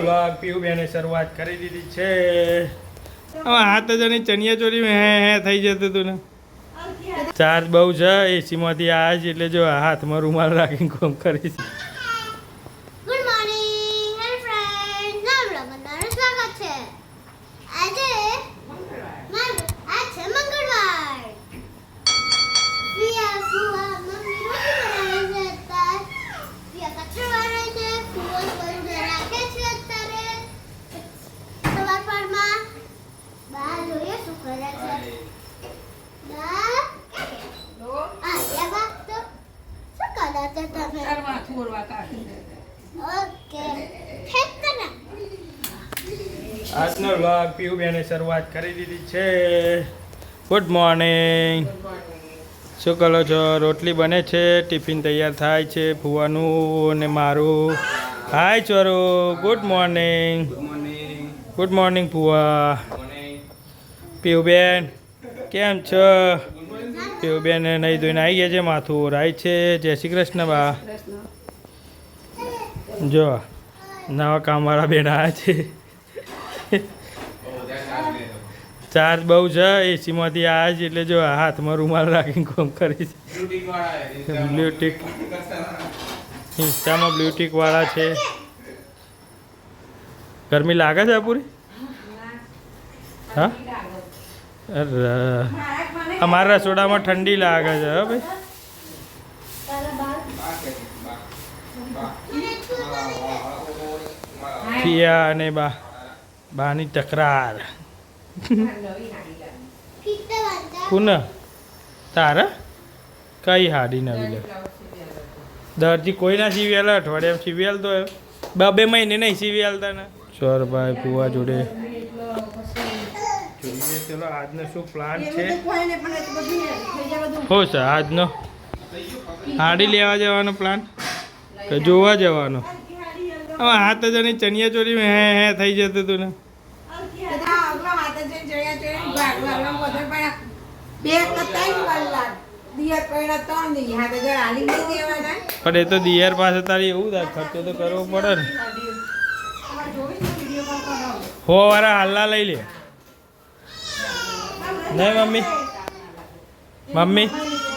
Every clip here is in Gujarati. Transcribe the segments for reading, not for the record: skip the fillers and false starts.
વ્લોગ પીવું બેને શરૂઆત કરી દીધી છે. હવે હાથ જણી ચણિયા ચોરી હે થઈ જતું હતું ને. ચાર્જ બહુ છે એસીમાંથી આ જ એટલે જો હાથમાં રૂમાલ રાખીને કોમ કરીશ. ગુડ મોર્નિંગ હેલો ફ્રેન્ડ્સ, નવરા બધાનું સ્વાગત છે. આજે મંગળવાર. પ્રિયા ફુવા મમ્મી રોટી બનાવે છે અત્યારે. પ્રિયા કચરો વાળે છે, ફુવા સ્વરૂપ રાખે છે અત્યારે. સવાર પરમાં બા જોઈએ શું કરે છે. બા બા તો શું કરે છે તમે? ઓકે ઠીક છે ને. આજનો વ્લોગ પીવું બેને શરૂઆત કરી દીધી છે. Good morning. શું કરો છો? રોટલી બને છે, ટિફિન તૈયાર થાય છે ફુવાનું અને મારું. હાય ચોરો, ગુડ મોર્નિંગ. ગુડ મોર્નિંગ ફુવા. પીવું બેન કેમ છો? પીવું બેન નહીં ધોઈને આવી ગયા છે, માથું ઓરાય છે. જય શ્રી કૃષ્ણ બા. જો નવા કામવાળા બેન આવ્યા છે. ચાર્જ બહુ છે એસીમાંથી આ જ એટલે જો હાથમાં રૂમાલ રાખીને કોમ કરીશ. બ્લુટિક ઇન્સ્ટામાં બ્લુટિક વાળા છે. ગરમી લાગે છે પૂરી? હા અરે અમારા રસોડામાં ઠંડી લાગે છે હો ભાઈ. પિયા અને બાની તકરાર. પુનઃ તારા કઈ હાડી નવી લે? દરજી કોઈ ના સીવી આલે, અઠવાડિયામાં સીવી આલતો બે મહિને નહીં સીવી આલતા ને. ચોરભાઈ ફુવા જોડે જોઈએ ચલો આજનો શું પ્લાન છે. હો સર આજનો હાડી લેવા જવાનો પ્લાન કે જોવા જવાનો? હવે હાથ જણી ચણિયા ચોરી હે થઈ જતું હતું ને. પણ એ તો દિયર પાસે તારી એવું થાય, ખર્ચો તો કરવો પડે ને. હો વાળા હાલ્લા લઈ લે નહીં મમ્મી? મમ્મી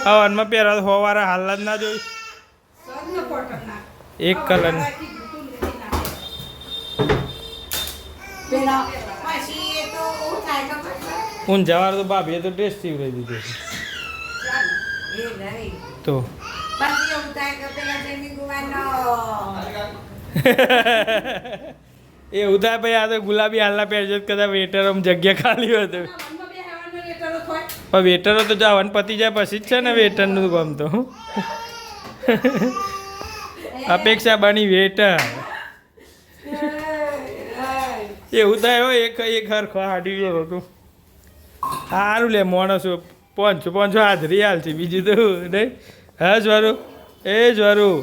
હવનમાં પહેરવા હો વાળા હાલ્લા જ ના જોઈ. એક કલર ઊંઝાવાર તો ભાભીએ તો ડ્રેસ સીવડાવી દીધો છે તો એવું થાય ભાઈ. આ તો ગુલાબી હાલના પહેરજો કદાચ વેટર આમ જગ્યા ખાલી હોય તો. પણ વેટરો તો જવાનું પતી જાય પછી જ છે ને વેટરનું કામ તો. અપેક્ષા બની વેટર. એવું થાય હોય એક હરખો હાડી ગયો હતું સારું લે માણસો 500 હાજરી હાલ છે બીજું તો નહીં. હા જવારું એ જવારું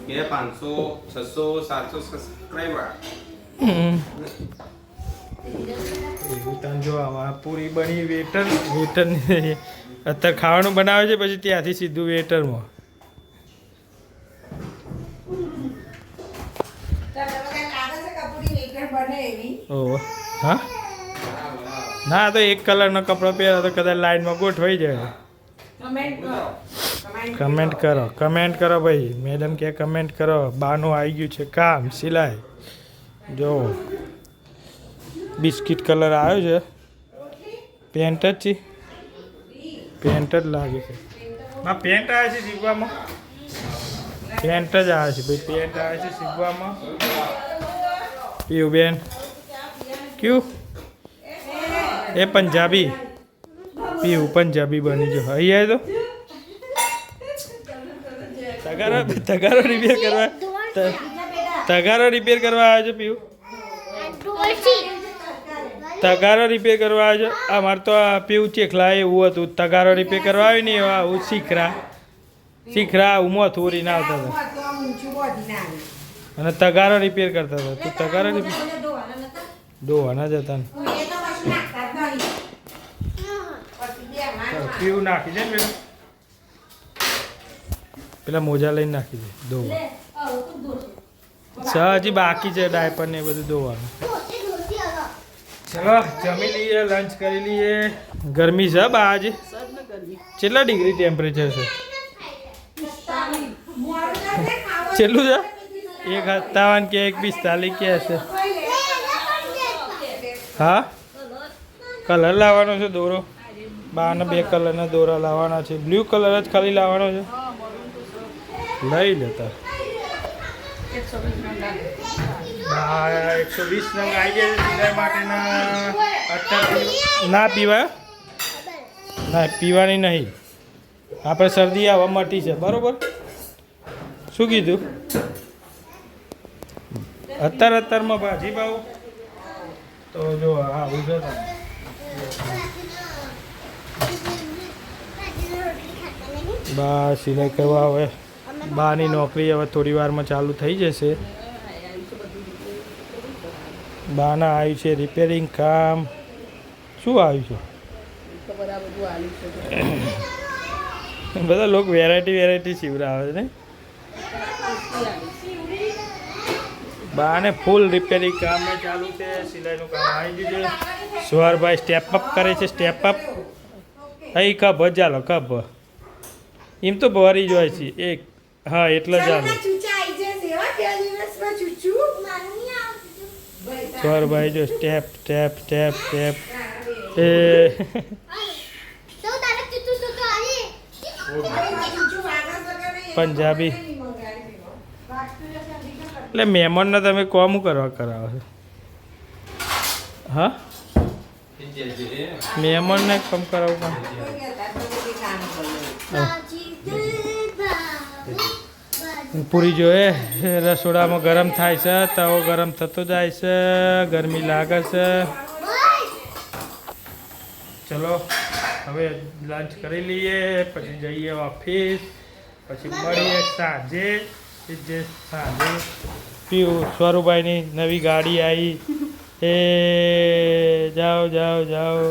500, 600, 700 સબસ્ક્રાઇબર. એવું તને જો આમાં પૂરી બની વેટર અત્યારે ખાવાનું બનાવે છે પછી ત્યાંથી સીધું વેટરમાં. ઓહો હા ના તો એક કલરનો કપડો પહેરો તો કદાચ લાઈનમાં ગોઠવાઈ જાય. કમેન્ટ કરો ભાઈ. મેડમ કે કમેન્ટ કરો. બાનું આવી ગયું છે કામ સિલાઈ. જો બિસ્કિટ કલર આવ્યો છે. પેન્ટ જ છે, પેન્ટ જ લાગે છે. હા પેન્ટ આવે છે સીવવામાં. પેન્ટ જ આવે છે ભાઈ, પેન્ટ આવે છે સીવવામાં. પીવું બેન ક્યું એ પંજાબી પીવું પંજાબી બની જો અહીંયા તો તગારો રિપેર કરવા આવ્યો છે. પીવું તગારો રિપેર કરવા આવ્યો છે. અમારે તો પીવું ચેખલા એવું હતું. તગારો રિપેર કરવા આવ્યું ને એવા હું શીખરા ઉમો થોડી ના આવતા હતા અને તગારો રિપેર કરતા હતા. તું તગારો રિપેર ધોવાના જ હતા ને. પીવું નાખી દે પેલું પેલા મોજા લઈને નાખી દે ધોવા હજી બાકી છે ડાયપર ને એ બધું ધોવાનું. ચલો જમી લઈએ, લંચ કરી લઈએ. ગરમી છે બા આજે? કેટલા ડિગ્રી ટેમ્પરેચર છે? કેટલું છે? 1:57 કે 1:45 કે હશે. હા કલર લાવવાનો છે દોરો? બાને 2 કલરના દોરા લાવવાના છે. બ્લુ કલર જ ખાલી લાવવાનો છે? લઈ લેતા. 120 રંગ આવી ગયા છે સિલાઈ માટેના. અત્યારે ના પીવા, ના પીવાની નહીં. આપણે શરદી આવવા મટી છે બરોબર. શું કીધું? અત્યારમાં ભાજી ભાવ તો જો આવું છે. બા સિલાઈ કરવા હવે બાની નોકરી હવે થોડી વારમાં ચાલુ થઈ જશે. બાના આવ્યું છે રિપેરિંગ કામ. શું આવ્યું છે? બધા લોકો વેરાયટી સીવડાવે છે ને. બાને ફૂલ રિપેરિંગ કામ ચાલુ છે. સિલાઈનું કામ આવી ગયું છે. સુહારભાઈ સ્ટેપ અપ કરે છે. સ્ટેપ અપ અહીં કપ ચાલો કપ એમ તો ભરી જ હોય છે એક. હા એટલે ચાલો સુહારભાઈ જો સ્ટેપ સ્ટેપ સ્ટેપ સ્ટેપ એ પંજાબી. એટલે મહેમાનને તમે કોમ કરવા કરાવો છો? હા મહેમાનને કામ કરાવું પણ પૂરી જોઈએ. રસોડામાં ગરમ થાય છે, તવો ગરમ થતો જાય છે, ગરમી લાગે છે. ચલો હવે લંચ કરી લઈએ, પછી જઈએ ઓફિસ, પછી મળીએ સાંજે. જે સાંજે પીવું સ્વરૂભાઈની નવી ગાડી આવી. એ જાઓ જાઓ જાઓ.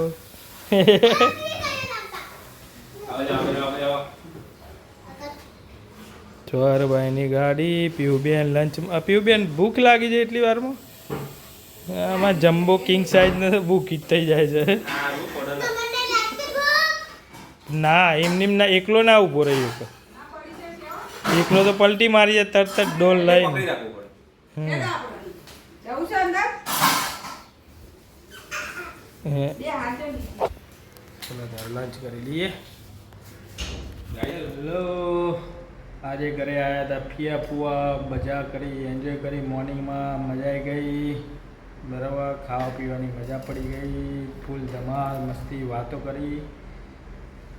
સ્વરૂભાઈની ગાડી. પીવુબેન લંચ. પીવુબેન ભૂખ લાગી જાય એટલી વારમાં? આમાં જમ્બો કિંગ સાઇઝ ને ભૂખ થઈ જાય છે. ના એમની ના એકલો ના ઊભો રહ્યો છે. એકલો તો પલટી મારી જાય તરત જ ડોલ લઈને. લંચ કરી લઈએ. હેલો આજે ઘરે આવ્યા હતા ફિયા ફુવા, મજા કરી, એન્જોય કરી. મોર્નિંગમાં મજા આવી ગઈ બરાબર. ખાવા પીવાની મજા પડી ગઈ. ફૂલ ધમાલ મસ્તી વાતો કરી.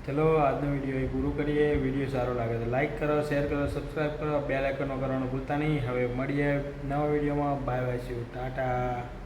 ચલો આજનો વિડીયો એ પૂરું કરીએ. વિડીયો સારો લાગે તો લાઈક કરો, શેર કરો, સબસ્ક્રાઈબ કરો, બેલ આઇકન કરવાનું ભૂલતા નહીં. હવે મળીએ નવા વિડીયોમાં. Bye bye, Tata.